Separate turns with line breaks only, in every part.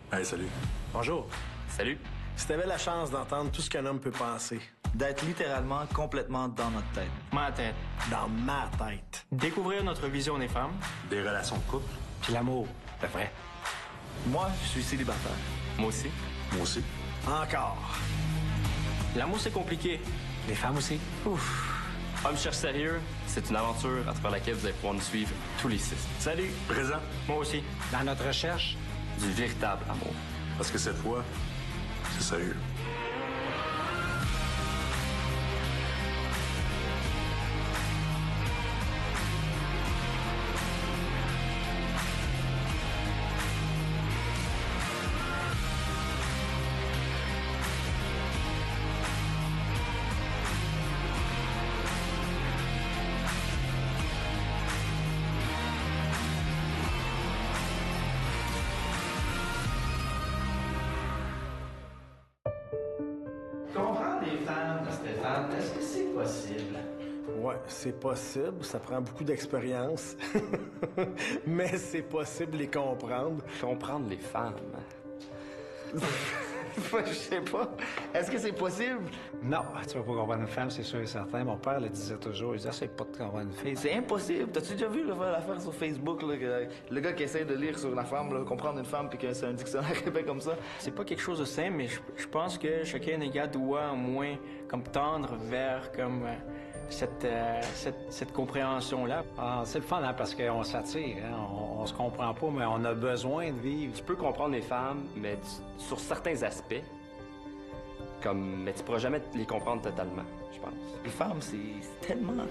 Hey, salut.
Bonjour.
Salut.
Si t'avais la chance d'entendre tout ce qu'un homme peut penser,
d'être littéralement complètement dans notre tête.
Ma tête.
dans ma tête,
Découvrir notre vision des femmes.
Des relations de couple?
puis l'amour, le vrai,
Moi, je suis célibataire.
Moi aussi.
Moi aussi.
encore.
L'amour, c'est compliqué.
Les femmes aussi.
Homme cherche sérieux, c'est une aventure à travers laquelle vous allez pouvoir nous suivre tous les 6.
Salut.
Présent?
Moi aussi.
Dans notre recherche,
Du véritable amour.
Parce que cette fois, c'est sérieux.
Comprendre les femmes, Stéphane, est-ce que c'est possible?
ouais, c'est possible. Ça prend beaucoup d'expérience. Mais c'est possible de les comprendre.
Comprendre les femmes.
Je sais pas. Est-ce que c'est possible?
Non, tu vas pas comprendre une femme, c'est sûr et certain. Mon père le disait toujours, il disait, c'est pas de comprendre une fille.
C'est impossible. T'as-tu déjà vu l'affaire sur Facebook, là, que le gars qui essaie de lire sur la femme, là, comprendre une femme, puis que c'est un dictionnaire épais comme ça?
C'est pas quelque chose de simple, mais je pense que chacun des gars doit au moins comme tendre vers comme cette compréhension-là.
Ah, c'est le fun, hein, parce qu'on s'attire, hein, on se comprend pas, mais on a besoin de vivre.
Tu peux comprendre les femmes, mais sur certains aspects, mais tu pourras jamais les comprendre totalement, je pense.
Les femmes, c'est tellement...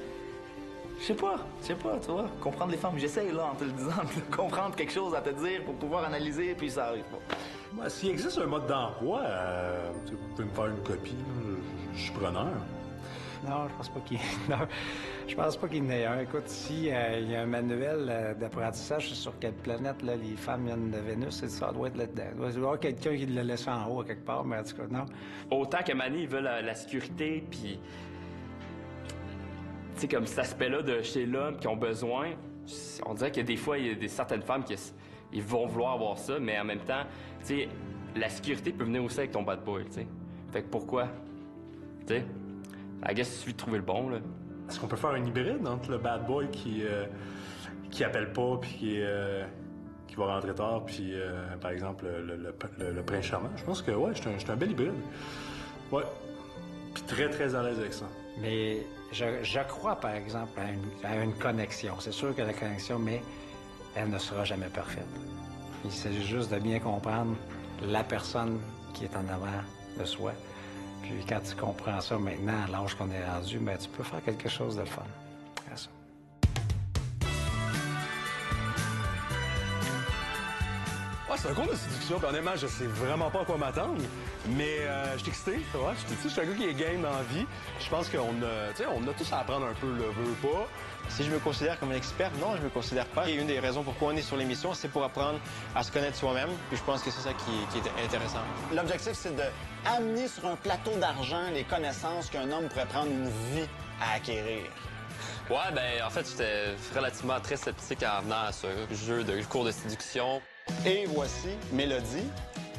Je sais pas, tu vois. Comprendre les femmes, j'essaye, là, en te le disant, de comprendre quelque chose à te dire pour pouvoir analyser, puis ça arrive pas.
Ouais, s'il existe un mode d'emploi, vous pouvez me faire une copie, là, je suis preneur.
Non, je pense pas qu'il non, je pense pas qu'il y en ait un. Écoute, ici, il y a un manuel d'apprentissage sur quelle planète là, les femmes viennent de Vénus, et ça doit être là-dedans. Il doit y avoir quelqu'un qui l'a laissé en haut à quelque part, mais en tout cas, non.
Autant que Manny, ils veulent la sécurité, puis... Tu sais, comme cet aspect-là de chez l'homme qui ont besoin, on dirait que des fois, il y a certaines femmes qui ils vont vouloir avoir ça, mais en même temps, tu sais, la sécurité peut venir aussi avec ton bad boy, tu sais. Fait que pourquoi? Tu sais, I guess il suffit de trouver le bon, là.
Est-ce qu'on peut faire un hybride entre le bad boy qui appelle pas, puis qui va rentrer tard, puis par exemple le prince charmant? Je pense que ouais, je suis un bel hybride. Ouais. Puis très, très à l'aise avec ça.
Mais je crois, par exemple, à une connexion. C'est sûr que la connexion, mais elle ne sera jamais parfaite. Il s'agit juste de bien comprendre la personne qui est en avant de soi. Puis quand tu comprends ça maintenant, à l'âge qu'on est rendu, ben, tu peux faire quelque chose de fun. À ça.
Ouais, c'est un cours de séduction, puis honnêtement, je sais vraiment pas à quoi m'attendre. Mais je suis excité, tu vois. Je suis un gars qui est game dans la vie. Je pense qu'on a tous à apprendre un peu, le veut pas.
Si je me considère comme un expert, non, je me considère pas. Et une des raisons pourquoi on est sur l'émission, c'est pour apprendre à se connaître soi-même. Puis je pense que c'est ça qui est intéressant.
L'objectif, c'est d'amener sur un plateau d'argent les connaissances qu'un homme pourrait prendre une vie à acquérir.
Ouais, ben en fait, j'étais relativement très sceptique en venant à ce jeu de cours de séduction.
Et voici Mélodie.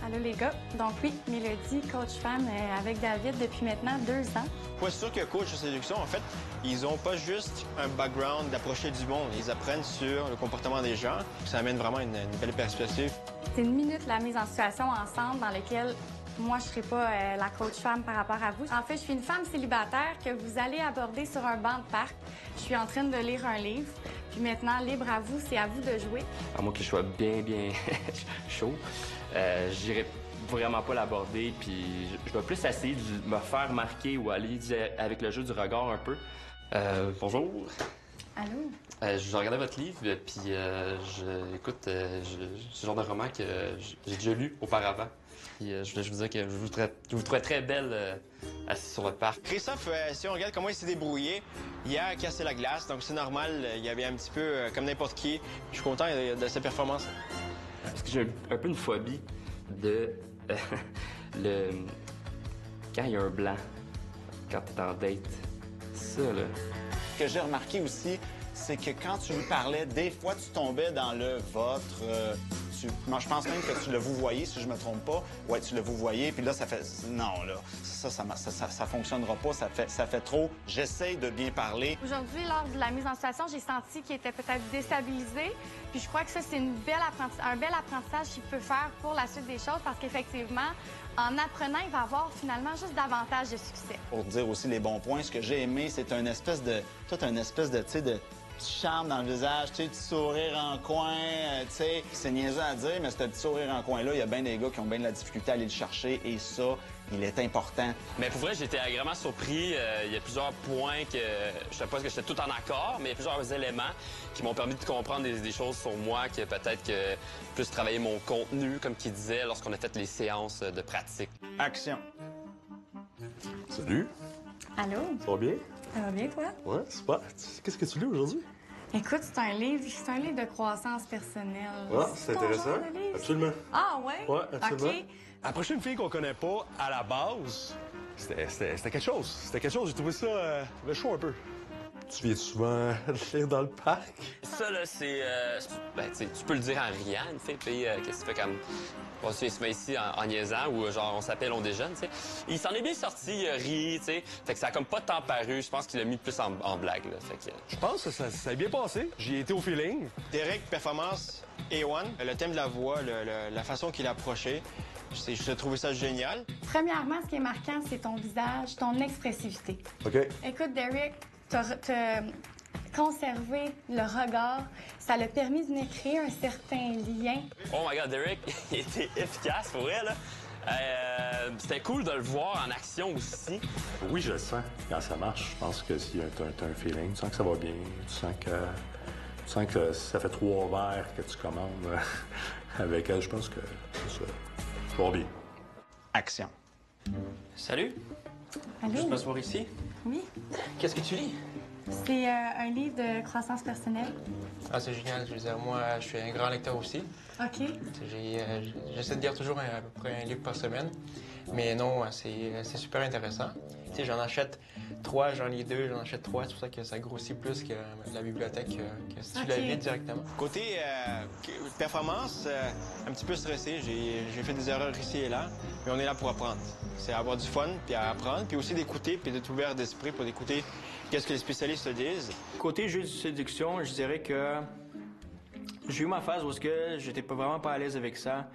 Allô les gars. Donc oui, Mélodie, coach femme avec David depuis maintenant 2 ans.
Moi, c'est sûr que coach de séduction, en fait, ils ont pas juste un background d'approcher du monde. Ils apprennent sur le comportement des gens. Ça amène vraiment une belle perspective.
C'est 1 minute la mise en situation ensemble dans laquelle moi, je ne serai pas la coach femme par rapport à vous. En fait, je suis une femme célibataire que vous allez aborder sur un banc de parc. Je suis en train de lire un livre. Puis maintenant, libre à vous, c'est à vous de jouer.
À moins que je sois bien chaud, j'irai vraiment pas l'aborder, puis je vais plus essayer de me faire marquer ou aller avec le jeu du regard un peu. Bonjour.
Allô?
Je regardais votre livre, puis écoute, c'est le genre de roman que j'ai déjà lu auparavant. Puis je voulais vous dire que je vous trouvais très belle assise sur votre parc.
Christophe, si on regarde comment il s'est débrouillé, il a cassé la glace, donc c'est normal. Il y avait un petit peu comme n'importe qui. Je suis content de sa performance.
Parce que j'ai un peu une phobie de quand il y a un blanc, quand t'es en date. Ça, là.
Ce que j'ai remarqué aussi, c'est que quand tu lui parlais, des fois, tu tombais dans le votre. je pense même que tu le vouvoyais, si je me trompe pas. Ouais, tu le vouvoyais, puis là, ça fait... Non, là, ça fonctionnera pas, ça fait trop. J'essaie de bien parler.
Aujourd'hui, lors de la mise en situation, j'ai senti qu'il était peut-être déstabilisé. Puis je crois que ça, c'est un bel apprentissage qu'il peut faire pour la suite des choses parce qu'effectivement, en apprenant, il va avoir finalement juste davantage de succès.
Pour dire aussi les bons points, ce que j'ai aimé, c'est un espèce de, tu sais, de petit charme dans le visage, tu sais, petit sourire en coin, tu sais. C'est niaiseux à dire, mais ce petit sourire en coin-là, il y a bien des gars qui ont bien de la difficulté à aller le chercher et ça, il est important.
Mais pour vrai, j'étais agréablement surpris. Il y a plusieurs points que je ne sais pas que j'étais tout en accord, mais il y a plusieurs éléments qui m'ont permis de comprendre des choses sur moi, que peut-être que plus travailler mon contenu, comme qu'il disait, lorsqu'on a fait les séances de pratique.
Action.
Salut.
Allô?
Ça va bien?
Ça va bien, toi?
Ouais, super. Qu'est-ce que tu lis aujourd'hui?
Écoute, c'est un livre de croissance personnelle.
Ah, c'est
ton
intéressant.
genre de livre?
Absolument.
Ah, ouais?
Ouais, absolument.
OK.
La prochaine fille qu'on connaît pas, à la base, c'était quelque chose. C'était quelque chose. J'ai trouvé ça le show un peu.
Tu viens souvent lire dans le parc?
Ça, là, c'est... ben, tu sais, tu peux le dire en riant, tu sais, puis qu'est-ce que tu fais comme... On se met ici en niaisant ou genre on s'appelle, on déjeune, tu sais. Il s'en est bien sorti, il a ri, tu sais. Fait que ça a comme pas tant paru. Je pense qu'il l'a mis plus en blague, là. Fait que...
Je pense que ça a bien passé. J'y ai été au feeling.
Derek, performance A1. Le thème de la voix, la façon qu'il a approché, j'ai trouvé ça génial.
Premièrement, ce qui est marquant, c'est ton visage, ton expressivité.
OK.
Écoute, Derek, t'as conservé le regard. Ça l'a permis de venir créer un certain lien.
Oh my God, Derek, il était efficace, pour vrai, là. C'était cool de le voir en action aussi.
Oui, je le sens quand ça marche. Je pense que si t'as un feeling, tu sens que ça va bien, tu sens que ça fait 3 verres que tu commandes avec elle. Je pense que c'est ça. Ça va bien.
Action.
Salut.
Allô?
Juste m'asseoir ici.
Oui.
Qu'est-ce que tu lis?
C'est un livre de croissance personnelle.
Ah, c'est génial. Je veux dire, moi, je suis un grand lecteur aussi.
OK.
J'essaie de lire toujours à peu près un livre par semaine. Mais non, c'est super intéressant. Tu sais, j'en achète 3, j'en lis 2, j'en achète 3. C'est pour ça que ça grossit plus que la bibliothèque, que si tu la lis directement.
Côté performance, un petit peu stressé. J'ai fait des erreurs ici et là, mais on est là pour apprendre. C'est avoir du fun, puis à apprendre, puis aussi d'écouter, puis d'être ouvert d'esprit pour écouter qu'est-ce que les spécialistes disent.
Côté jeu de séduction, je dirais que j'ai eu ma phase où j'étais vraiment pas à l'aise avec ça.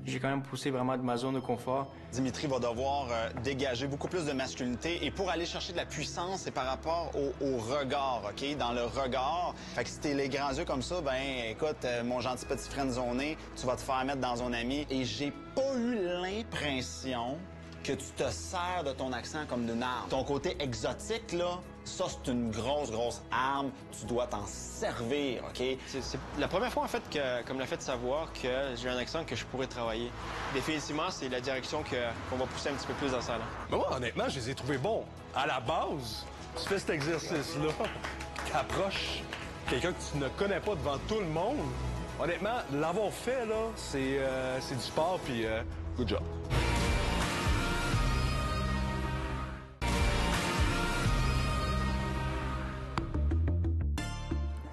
J'ai quand même poussé vraiment de ma zone de confort.
Dimitri va devoir dégager beaucoup plus de masculinité. Et pour aller chercher de la puissance, c'est par rapport au regard, OK? Dans le regard. Fait que si t'es les grands yeux comme ça, ben écoute, mon gentil petit friendzoné, tu vas te faire mettre dans un ami. Et j'ai pas eu l'impression que tu te sers de ton accent comme d'une arme. Ton côté exotique, là, ça, c'est une grosse arme. Tu dois t'en servir, OK?
C'est la première fois, en fait, comme l'a fait savoir que j'ai un accent que je pourrais travailler. Définitivement, c'est la direction qu'on va pousser un petit peu plus dans ça, là.
Mais moi, honnêtement, je les ai trouvés bons. À la base, tu fais cet exercice-là, t'approches quelqu'un que tu ne connais pas devant tout le monde. Honnêtement, l'avoir fait, là, c'est du sport, puis good job.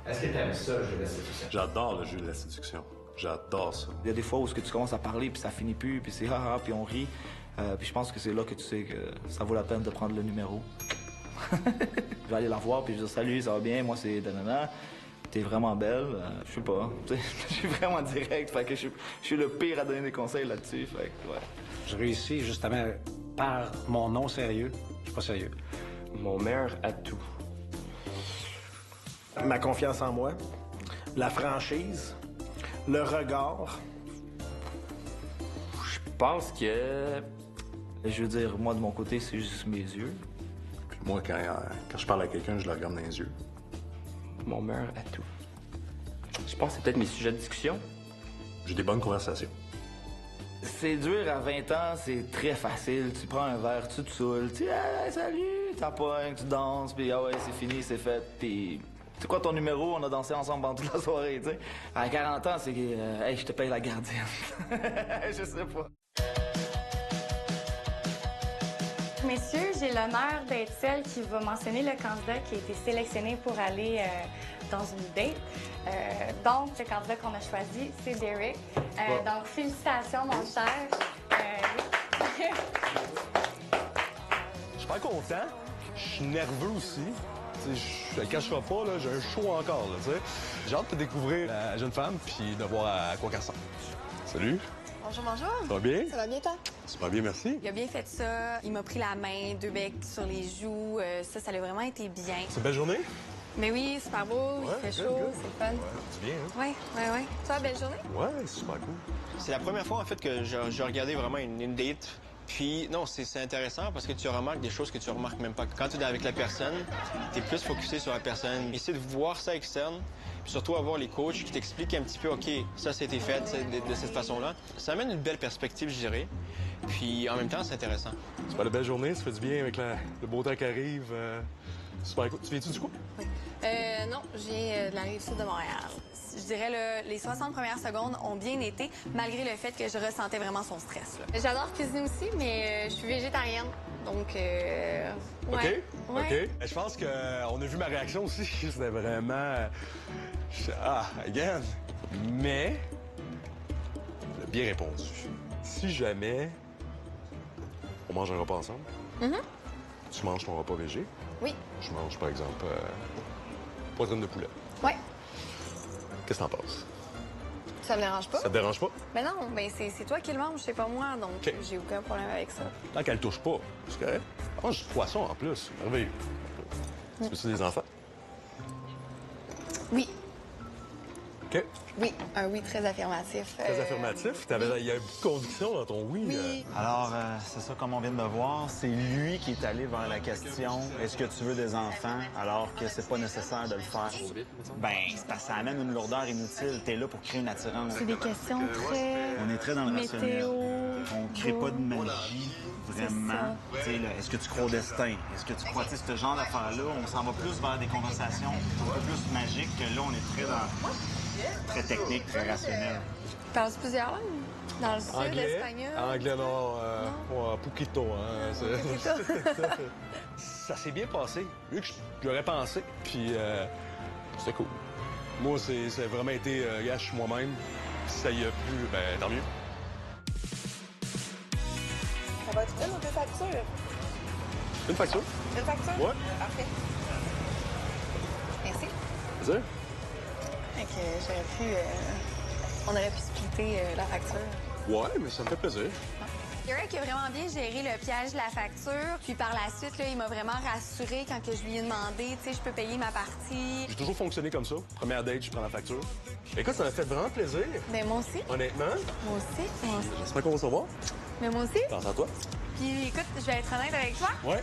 Est-ce que t'aimes ça, le jeu de la séduction?
J'adore le jeu de la séduction. J'adore ça.
Il y a des fois où tu commences à parler, puis ça finit plus, puis c'est haha, puis on rit. Puis je pense que c'est là que tu sais que ça vaut la peine de prendre le numéro. Je vais aller la voir, puis je vais dire « Salut, ça va bien? Moi, c'est Danana. T'es vraiment belle. Je sais pas. Je suis vraiment direct. Fait que je suis le pire à donner des conseils là-dessus. Fait que, ouais.
Je réussis justement par mon non sérieux. Je suis pas sérieux.
Mon meilleur atout.
Ma confiance en moi, la franchise, le regard.
Je pense que...
Je veux dire, moi, de mon côté, c'est juste mes yeux.
Puis moi, quand je parle à quelqu'un, je le regarde dans les yeux.
Mon meilleur atout. Je pense que c'est peut-être mes sujets de discussion.
J'ai des bonnes conversations.
C'est dur à 20 ans, c'est très facile. Tu prends un verre, tu te saoules, tu dis hey, salut, t'empoignes, tu danses, puis ah ouais, c'est fini, c'est fait, puis... C'est quoi ton numéro? On a dansé ensemble pendant toute la soirée, tu sais. À 40 ans, c'est que, hey, je te paye la gardienne. Je sais pas.
Messieurs, j'ai l'honneur d'être celle qui va mentionner le candidat qui a été sélectionné pour aller dans une date. Donc, le candidat qu'on a choisi, c'est Derek. Donc, félicitations, mon cher.
Je suis pas content. Je suis nerveux aussi. Je le cacherai pas, là, j'ai un show encore. Là, j'ai hâte de découvrir la jeune femme puis de voir à quoi qu'elle ressemble. Salut.
Bonjour, bonjour.
Ça va bien?
Ça va bien, toi?
Super bien, merci.
Il a bien fait ça. Il m'a pris la main, 2 becs sur les joues. Ça a vraiment été bien.
C'est une belle journée?
Mais oui, super beau, il fait chaud, c'est le fun.
C'est bien, hein?
Oui. Toi, belle journée?
Ouais, c'est super cool.
C'est la première fois, en fait, que j'ai regardé vraiment une date. Puis, non, c'est intéressant parce que tu remarques des choses que tu remarques même pas. Quand tu es avec la personne, tu es plus focusé sur la personne. Essayer de voir ça externe, puis surtout avoir les coachs qui t'expliquent un petit peu, OK, ça, c'était fait de cette façon-là. Ça amène une belle perspective, je dirais. Puis, en même temps, c'est intéressant.
C'est pas une belle journée, ça fait du bien avec le beau temps qui arrive. Super cool. Tu viens-tu du coup?
Oui. Non, je viens de la Rive-Sud de Montréal. Je dirais les 60 premières secondes ont bien été, malgré le fait que je ressentais vraiment son stress. J'adore cuisiner aussi, mais je suis végétarienne. Donc, ouais.
OK.
Ouais.
OK. Je pense qu'on a vu ma réaction aussi. C'était vraiment... again. Mais... elle a bien répondu. Si jamais on mange un repas ensemble, tu manges ton repas végé.
Oui.
Je mange, par exemple, poitrine de poulet.
Ouais.
Qu'est-ce que t'en penses?
Ça me dérange pas?
Ça te dérange pas?
Mais non, c'est toi qui le manges, c'est pas moi, donc j'ai aucun problème avec ça.
Tant qu'elle touche pas, c'est correct. Elle mange du poisson en plus, merveilleux. Tu veux-tu des enfants?
Oui.
OK.
Oui, un oui très affirmatif.
Très affirmatif. Il y a beaucoup de conviction dans ton oui.
Oui.
Alors, c'est ça, comme on vient de le voir, c'est lui qui est allé vers la question « Est-ce que tu veux des enfants? » alors que c'est pas nécessaire de le faire. Ben, c'est parce que ça amène une lourdeur inutile. T'es là pour créer une attirance.
C'est des questions très...
On est très dans le rationnel.
météo.
On crée pas de magie, vraiment. Tu sais, là, est-ce que tu crois au destin? Est-ce que tu crois, tu sais, ce genre d'affaires-là, on s'en va plus vers des conversations un peu plus magiques que là, on est très technique, très rationnel.
Tu parles plusieurs langues? Dans le sud, espagnol?
Anglais, non. Poquito, hein. Ça s'est bien passé, vu que je l'aurais pensé. Puis, c'était cool. Moi, c'est vraiment été, je suis moi-même. Si ça y a plu, ben, tant mieux.
Ça va être une ou 2 factures?
Une facture?
Une facture?
Ouais.
Parfait. Merci.
Vas-y.
Fait que on aurait pu splitter la facture.
Ouais, mais ça me fait plaisir.
Derek a vraiment bien géré le piège de la facture. Puis par la suite, là, il m'a vraiment rassuré quand que je lui ai demandé, tu sais, je peux payer ma partie.
J'ai toujours fonctionné comme ça. Première date, je prends la facture. Écoute, ça m'a fait vraiment plaisir.
Ben moi aussi.
Honnêtement.
Moi aussi.
J'espère qu'on va se revoir.
Mais moi aussi.
Pense à toi.
Puis écoute, je vais être honnête avec toi.
Ouais.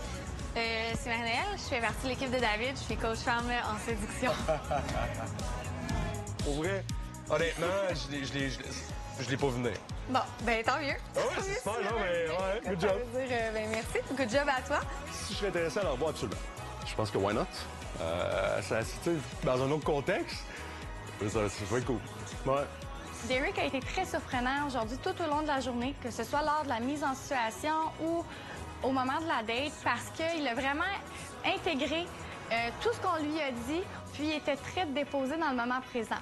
C'est Marie-Noël, je fais partie de l'équipe de David, je suis coach femme en séduction.
Pour vrai, honnêtement, je l'ai pas vu venir.
Bon, ben tant mieux.
Ah ouais, c'est super, non, mais ouais, good job.
Ça veut dire, ben merci, good job à toi.
Si je serais intéressé à le revoir, absolument. Je pense que why not? Dans un autre contexte, ça va être cool. Ouais.
Derek a été très surprenant aujourd'hui tout au long de la journée, que ce soit lors de la mise en situation ou au moment de la date, parce qu'il a vraiment intégré tout ce qu'on lui a dit, puis il était très déposé dans le moment présent.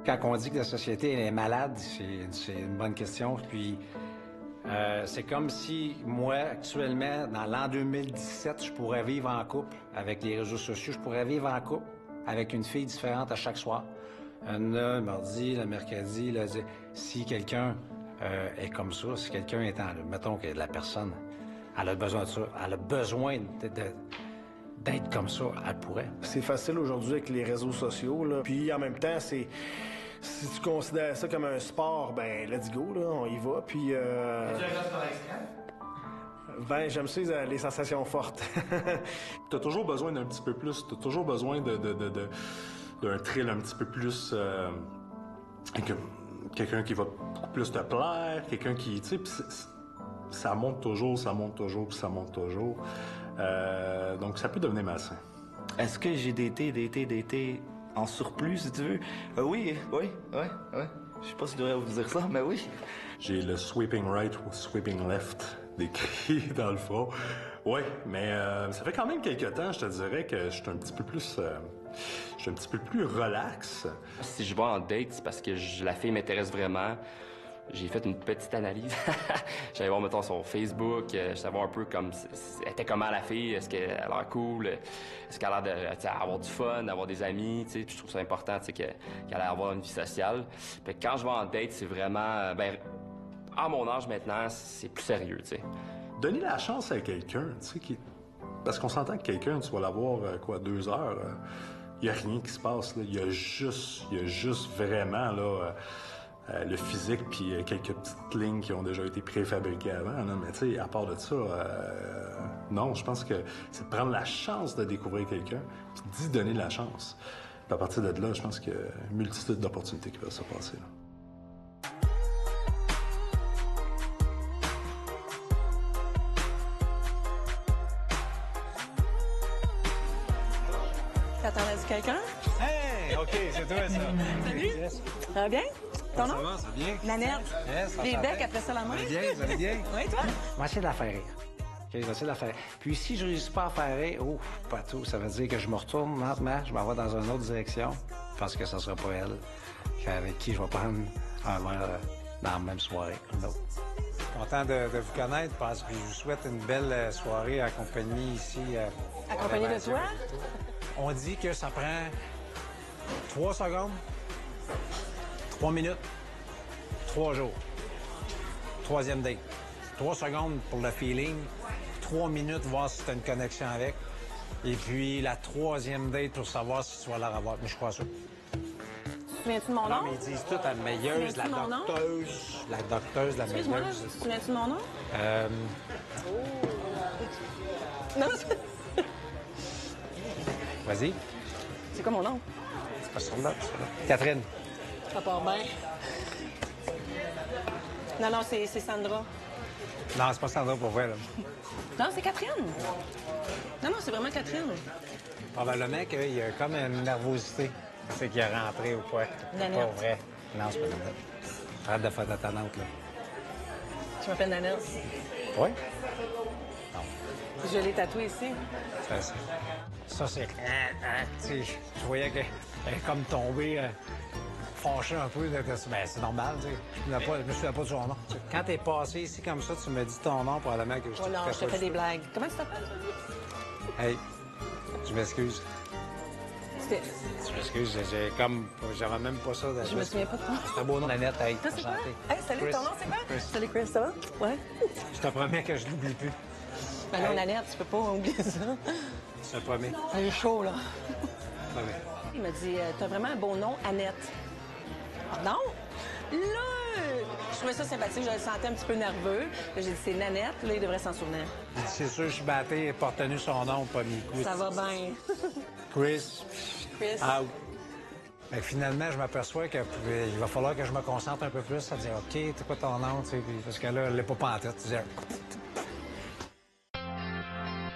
Quand on dit que la société est malade, c'est une bonne question. Puis c'est comme si moi, actuellement, dans l'an 2017, je pourrais vivre en couple avec les réseaux sociaux. Je pourrais vivre en couple avec une fille différente à chaque soir. Le mardi, le mercredi, si quelqu'un est comme ça, si quelqu'un est mettons que la personne, elle a besoin de ça, elle a besoin d'être comme ça, elle pourrait.
C'est facile aujourd'hui avec les réseaux sociaux, là. Puis en même temps, si tu considères ça comme un sport, ben let's go, là, on y va. Puis ben, j'aime ça les sensations fortes.
T'as toujours besoin d'un petit peu plus, t'as toujours besoin d'un thrill un petit peu plus, quelqu'un qui va beaucoup plus te plaire, quelqu'un qui, tu sais, ça monte toujours, ça monte toujours, puis ça monte toujours. Donc ça peut devenir malsain.
Est-ce que j'ai daté en surplus, si tu veux? Oui. Je sais pas si je devrais vous dire ça, mais oui.
J'ai le sweeping right ou sweeping left décrit dans le front. Oui, mais ça fait quand même quelques temps, je te dirais que je suis un petit peu plus... je suis un petit peu plus relax.
Si je vais en date, c'est parce que la fille m'intéresse vraiment. J'ai fait une petite analyse. J'allais voir, mettons, son Facebook. Je savais un peu comme... Elle était comment, la fille? Est-ce qu'elle a l'air cool? Est-ce qu'elle a l'air d'avoir du fun, d'avoir des amis? Puis je trouve ça important qu'elle ait avoir une vie sociale. Puis quand je vais en date, c'est vraiment... à mon âge maintenant, c'est plus sérieux, tu sais.
Donner la chance à quelqu'un, tu sais, parce qu'on s'entend que quelqu'un, tu vas l'avoir, 2 heures. Il n'y a rien qui se passe, là. Il y a juste vraiment, là... le physique, puis quelques petites lignes qui ont déjà été préfabriquées avant. Là. Mais tu sais, à part de ça, non, je pense que c'est de prendre la chance de découvrir quelqu'un, puis d'y donner de la chance. Puis à partir de là, je pense qu'il y a une multitude d'opportunités qui peuvent se passer. Là.
T'attendais-tu quelqu'un?
Hey! OK, c'est toi, ça.
Salut!
Yes.
Ça va bien? Ton nom?
Ça va bien.
Nanette.
Yes,
Les becs après ça la main?
Vous allez bien?
Oui, toi?
On va essayer de la faire rire. OK, je vais essayer de la faire rire. Puis si je ne réussis pas à faire rire, pas tout, ça veut dire que je me retourne lentement, je m'en vais dans une autre direction, parce que ça ne sera pas elle avec qui je vais prendre un verre dans la même soirée. Content de vous connaître, parce que je vous souhaite une belle soirée accompagnée ici.
Accompagné de toi?
On dit que ça prend 3 secondes, 3 minutes, 3 jours. 3e date. 3 secondes pour le feeling, 3 minutes voir si tu as une connexion avec. Et puis la 3e date pour savoir si tu vas la revoir. Mais je crois ça.
Tu te souviens-tu de mon nom?
Non, mais ils disent tout la meilleuse, la docteuse. La docteuse, la
Excuse-moi,
meilleuse.
tu te souviens-tu de mon nom? Non,
Vas-y.
c'est quoi mon nom?
C'est pas sur là, c'est là. Catherine.
Ça part bien. Non, c'est Sandra.
Non, c'est pas Sandra pour vrai, là.
Non, c'est Catherine. Non, c'est vraiment Catherine.
Probablement qu'il y a comme une nervosité. C'est qu'il est rentré ou quoi.
Nanette.
Pas vrai. Non, c'est pas Nanette. Arrête de faire ta tannante, là.
Je m'appelle Nanette.
Oui?
Je l'ai tatoué ici.
Ça, c'est... Tu sais, je voyais qu'elle est comme tombée, fâchée un peu. Ben, c'est normal, tu sais. Je me souviens pas de son nom. T'sais. Quand t'es passé ici comme ça, tu me dis ton nom, probablement que je
Oh non, je te fais des blagues. Comment tu t'appelles, toi?
Hey, je m'excuse. Je m'excuse, j'avais même pas ça.
Je me souviens pas de toi.
C'est un beau nom. Nanette, hey,
Toi, c'est quoi?
enchanté.
Hey, salut,
Chris.
ton nom, c'est quoi?
Chris.
Salut, Chris, ça va? Ouais.
Je te promets que je l'oublie plus.
Ben non, Nanette, tu peux pas oublier ça.
Je te promets.
Elle est chaud, là.
Promets.
Il m'a dit, t'as vraiment un beau nom, Annette. Pardon? Là, je trouvais ça sympathique, je le sentais un petit peu nerveux. Là, j'ai dit, c'est Nanette, là, il devrait s'en souvenir.
C'est sûr, je suis batté et pas retenu son nom, pas mis coup.
Ça va bien.
Chris.
Chris.
Out. Mais finalement, je m'aperçois qu'il va falloir que je me concentre un peu plus à dire, OK, c'est quoi ton nom, tu sais, parce que là, elle n'est pas pantoute. Tu dis,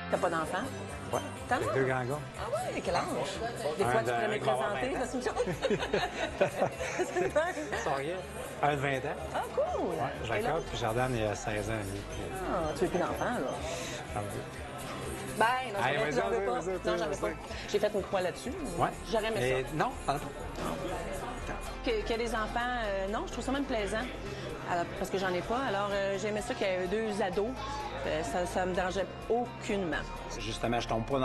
T'as pas d'enfant?
ouais.
T'en as?
Avec 2 grands gars.
Ah ouais, quel âge? Des fois, tu pourrais me présenter, ça, c'est une chose.
Sans rien. Un de 20 ans.
Ah, cool!
Ouais, Jacob, puis Jordan, il a 16 ans, lui.
Ah, tu veux plus d'enfant, là?
Ça me dit.
Ben, non,
Allez, vas-y,
j'en veux pas.
vas-y,
Non, j'en veux pas.
vas-y.
J'ai fait une croix là-dessus.
Ouais.
J'aurais aimé
Mais
ça.
non, pardon.
Qu'il y ait des enfants, non, je trouve ça même plaisant. Alors, parce que j'en ai pas. Alors, j'aimais ça qu'il y ait 2 ados. Ça me dérangeait aucunement.
Justement, je tombe pas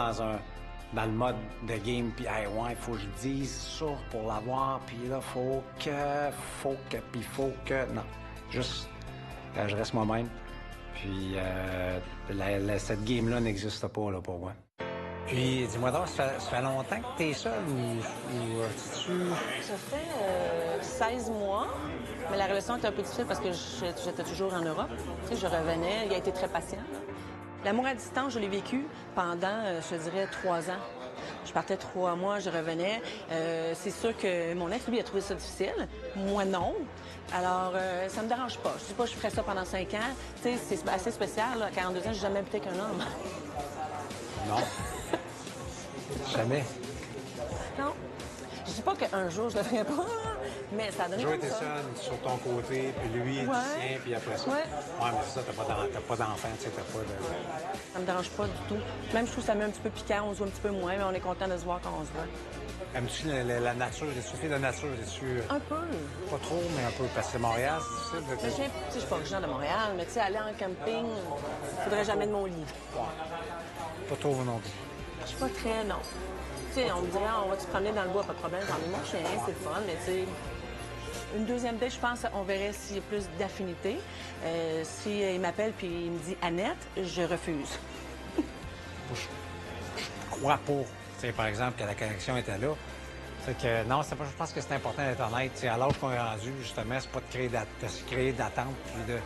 dans le mode de game, puis hey, ouais, faut que je dise ça pour l'avoir, puis là, faut que... Non, juste je reste moi-même. Puis cette game-là n'existe pas là, pour moi. Puis, dis-moi donc, ça fait longtemps que t'es seul ou tu...
Ça fait 16 mois, mais la relation était un peu difficile parce que j'étais toujours en Europe. Tu sais, je revenais, il a été très patient. Là. L'amour à distance, je l'ai vécu pendant, je dirais, 3 ans. Je partais 3 mois, je revenais. C'est sûr que mon ex, lui, a trouvé ça difficile. Moi, non. Alors, ça me dérange pas. Je dis pas que je ferais ça pendant 5 ans. Tu sais, c'est assez spécial. Là. À 42 ans, j'ai jamais habité qu'un homme.
Non. Jamais.
Non. Je dis pas qu'un jour, je le ferai pas, mais ça donne
Toujours
comme
été
ça.
seul sur ton côté, puis lui est du sien, puis après ça.
Ouais.
Ouais, mais c'est ça, t'as pas d'enfant, tu sais, t'as pas de...
Ça me dérange pas du tout. Même, je trouve que ça met un petit peu piquant, on se voit un petit peu moins, mais on est content de se voir quand on se voit.
Aimes-tu la nature? Es-tu fille de nature?
Un peu.
Pas trop, mais un peu, parce que Montréal, c'est difficile.
Mais je suis pas originaire de Montréal, mais tu sais, aller en camping, faudrait jamais de mon lit.
Pas trop non plus.
Je suis pas très, non. Tu sais, on me dirait, on va se promener dans le bois, pas de problème, j'en ai mon chien, c'est le fun, mais tu sais... Une deuxième date, je pense, on verrait s'il y a plus d'affinité. S'il m'appelle puis il me dit « Annette », je refuse.
Je crois pas, tu sais, par exemple, que la connexion était là. C'est que, non, c'est pas, je pense que c'est important d'être honnête. Tu sais, à l'âge qu'on est rendu, justement, c'est pas de créer d'attentes, puis de...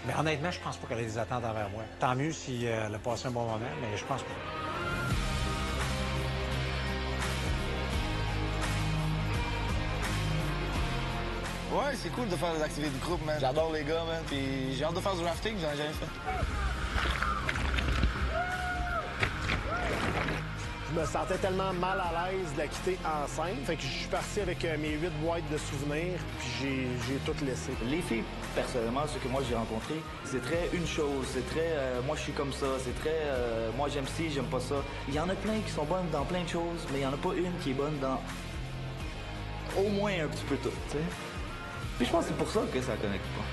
Mais honnêtement, je pense pas qu'elle ait des attentes envers moi. Tant mieux si elle a passé un bon moment, mais je pense pas.
Ouais, c'est cool de faire des activités de groupe, man. J'adore les gars, man. Puis j'ai hâte de faire du rafting, j'en ai jamais fait.
Je me sentais tellement mal à l'aise de la quitter enceinte. Fait que je suis parti avec mes 8 boîtes de souvenirs, puis j'ai tout laissé.
Les filles, personnellement, ceux que moi j'ai rencontrés, c'est très une chose, c'est très moi je suis comme ça, c'est très moi j'aime ci, j'aime pas ça. Il y en a plein qui sont bonnes dans plein de choses, mais il y en a pas une qui est bonne dans au moins un petit peu tout, tu sais. Puis je pense que c'est pour ça que ça connecte pas.